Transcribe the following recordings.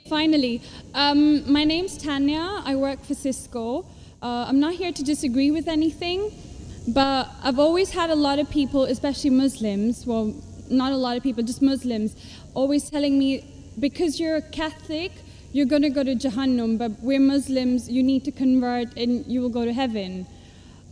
Finally, my name's Tanya. I work for Cisco. I'm not here to disagree with anything, but I've always had a lot of people, especially Muslims, well, not a lot of people, just Muslims, always telling me, because you're a Catholic, you're going to go to Jahannam, but we're Muslims, you need to convert and you will go to heaven.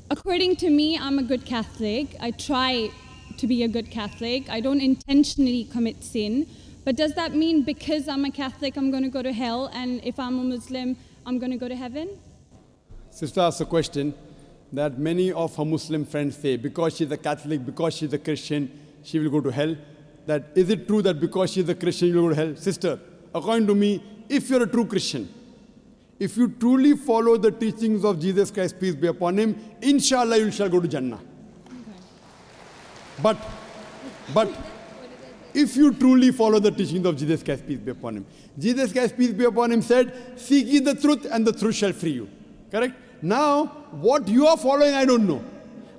According to me, I'm a good Catholic. I try to be a good Catholic. I don't intentionally commit sin. But does that mean because I'm a Catholic, I'm going to go to hell, and if I'm a Muslim, I'm going to go to heaven? Sister asked a question that many of her Muslim friends say, because she's a Catholic, because she's a Christian, she will go to hell. That is it true that because she's a Christian, you will go to hell? Sister, according to me, if you're a true Christian, if you truly follow the teachings of Jesus Christ, peace be upon him, inshallah you shall go to Jannah. Okay. But if you truly follow the teachings of Jesus Christ, peace be upon him, Jesus Christ, peace be upon him, said, seek ye the truth and the truth shall free you. Correct? Now, what you are following, I don't know.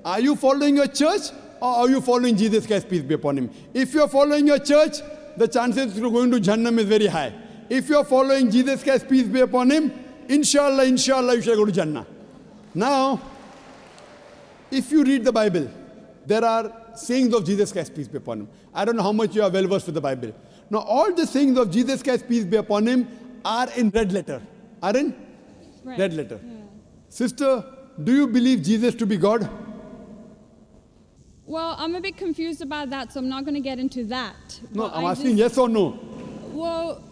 Are you following your church or are you following Jesus Christ, peace be upon him? If you are following your church, the chances of going to Jannah is very high. If you are following Jesus Christ, peace be upon him, inshallah, you shall go to Jannah. Now, if you read the Bible, there are sayings of Jesus Christ, peace be upon him. I don't know how much you are well versed with the Bible. Now, all the sayings of Jesus Christ, peace be upon him, are in red letter. Are in red letter. Yeah. Sister, do you believe Jesus to be God? Well, I'm a bit confused about that, so I'm not going to get into that. No, I'm asking yes or no. Well,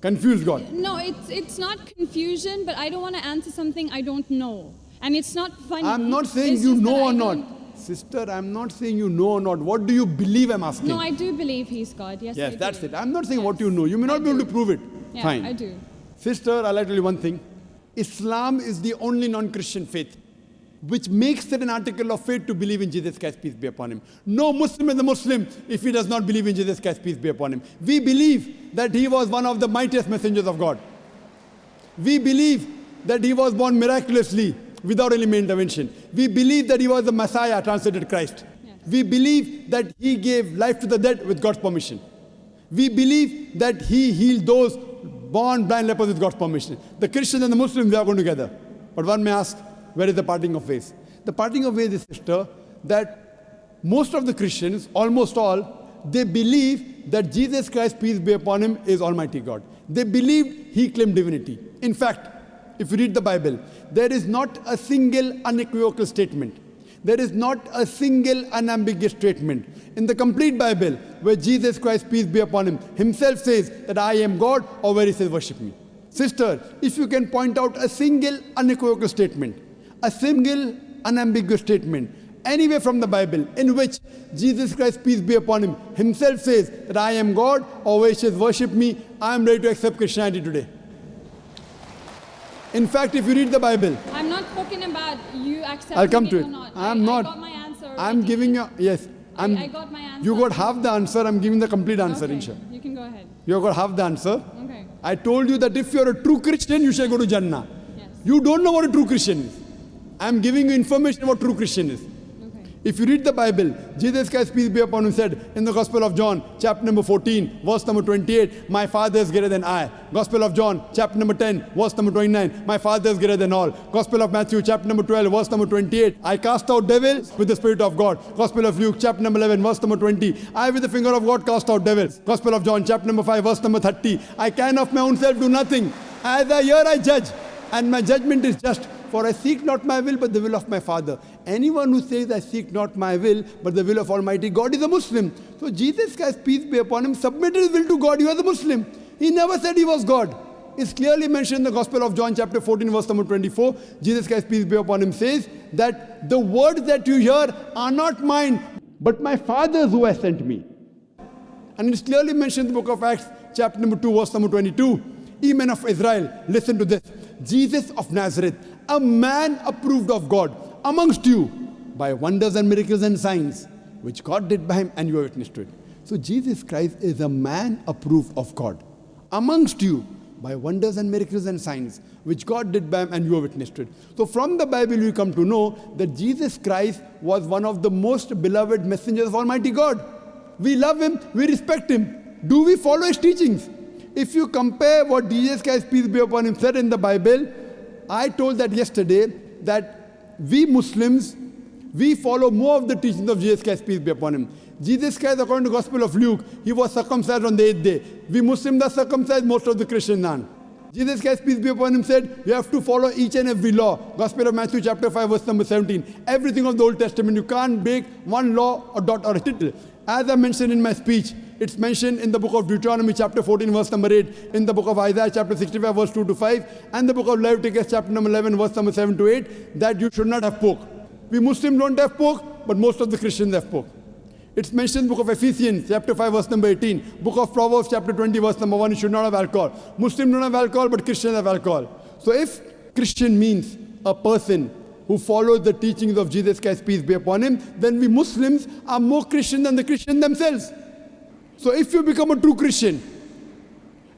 confused God. No, it's not confusion, but I don't want to answer something I don't know. And it's not funny. I'm not saying you know or not. Sister, I'm not saying you know or not. What do you believe, I'm asking? No, I do believe he's God. Yes, yes, I that's do. it. I'm not saying what you know. You may not be able to prove it. Yeah, fine. I do. Sister, I'd like to tell you one thing. Islam is the only non-Christian faith which makes it an article of faith to believe in Jesus Christ, peace be upon him. No Muslim is a Muslim if he does not believe in Jesus Christ, peace be upon him. We believe that he was one of the mightiest messengers of God. We believe that he was born miraculously without any intervention. We believe that he was the Messiah, translated Christ. Yes. We believe that he gave life to the dead with God's permission. We believe that he healed those born blind lepers with God's permission. The Christians and the Muslims, they are going together. But one may ask, where is the parting of ways? The parting of ways is, sister, that most of the Christians, almost all, they believe that Jesus Christ, peace be upon him, is Almighty God. They believed he claimed divinity. In fact, if you read the Bible, there is not a single unequivocal statement. There is not a single unambiguous statement in the complete Bible where Jesus Christ, peace be upon him, himself says that I am God, or where he says worship me. Sister, if you can point out a single unequivocal statement, a single unambiguous statement, anywhere from the Bible in which Jesus Christ, peace be upon him, himself says that I am God, or where he says worship me, I am ready to accept Christianity today. In fact, if you read the Bible, I'm not talking about you accepting I'll come to it. Or not. I'm not. I got my answer. I'm giving you, yes. I got my answer. You got half the answer, I'm giving the complete answer, okay. inshallah. You can go ahead. You got half the answer. Okay. I told you that if you're a true Christian, you shall go to Jannah. Yes. You don't know what a true Christian is. I'm giving you information about true Christian is. If you read the Bible, Jesus Christ, peace be upon him, said in the Gospel of John, chapter number 14, verse number 28, my Father is greater than I. Gospel of John, chapter number 10, verse number 29, my Father is greater than all. Gospel of Matthew, chapter number 12, verse number 28, I cast out devils with the Spirit of God. Gospel of Luke, chapter number 11, verse number 20, I with the finger of God cast out devils. Gospel of John, chapter number 5, verse number 30, I can of my own self do nothing. As I hear, I judge, and my judgment is just. For I seek not my will, but the will of my Father. Anyone who says, I seek not my will, but the will of Almighty God is a Muslim. So Jesus Christ, peace be upon him, submitted his will to God. He was a Muslim. He never said he was God. It's clearly mentioned in the Gospel of John, chapter 14, verse number 24. Jesus Christ, peace be upon him, says that the words that you hear are not mine, but my Father's who has sent me. And it's clearly mentioned in the book of Acts, chapter number 2, verse number 22. Ye men of Israel, listen to this. Jesus of Nazareth, a man approved of God amongst you by wonders and miracles and signs, which God did by him, and you are witness to it. So Jesus Christ is a man approved of God amongst you by wonders and miracles and signs, which God did by him, and you are witness to it. So from the Bible we come to know that Jesus Christ was one of the most beloved messengers of Almighty God. We love him, we respect him. Do we follow his teachings? If you compare what Jesus Christ, peace be upon him, said in the Bible, I told that yesterday, that we Muslims, we follow more of the teachings of Jesus Christ, peace be upon him. Jesus Christ, according to the Gospel of Luke, he was circumcised on the 8th day. We Muslims are circumcised, most of the Christians aren't. Jesus Christ, peace be upon him, said, you have to follow each and every law. Gospel of Matthew chapter 5, verse number 17. Everything of the Old Testament, you can't break one law or dot or a tittle. As I mentioned in my speech, it's mentioned in the book of Deuteronomy chapter 14, verse number 8, in the book of Isaiah chapter 65, verse 2 to 5, and the book of Leviticus chapter number 11, verse number 7 to 8, that you should not have pork. We Muslims don't have pork, but most of the Christians have pork. It's mentioned in the book of Ephesians, chapter 5, verse number 18. Book of Proverbs, chapter 20, verse number 1, you should not have alcohol. Muslims don't have alcohol, but Christians have alcohol. So if Christian means a person who follows the teachings of Jesus Christ, peace be upon him, then we Muslims are more Christian than the Christians themselves. So if you become a true Christian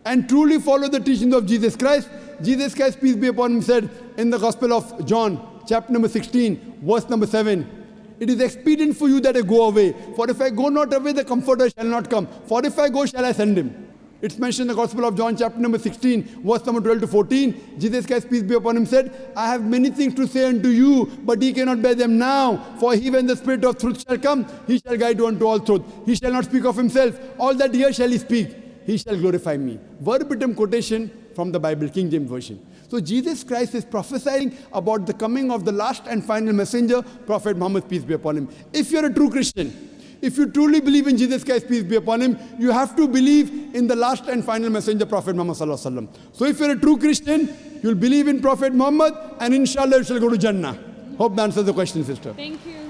and truly follow the teachings of Jesus Christ, peace be upon him, said in the Gospel of John, chapter number 16, verse number 7, it is expedient for you that I go away. For if I go not away, the Comforter shall not come. For if I go, shall I send him. It's mentioned in the Gospel of John, chapter number 16, verse number 12 to 14. Jesus Christ, peace be upon him, said, I have many things to say unto you, but ye cannot bear them now. For he, when the Spirit of truth shall come, he shall guide you unto all truth. He shall not speak of himself. All that here shall he speak. He shall glorify me. Verbatim quotation from the Bible, King James Version. So Jesus Christ is prophesying about the coming of the last and final messenger, Prophet Muhammad, peace be upon him. If you're a true Christian, if you truly believe in Jesus Christ, peace be upon him, you have to believe in the last and final messenger, Prophet Muhammad sallallahu alaihi wasallam. So if you're a true Christian, you'll believe in Prophet Muhammad, and inshallah you shall go to Jannah. Hope that answers the question, sister. Thank you.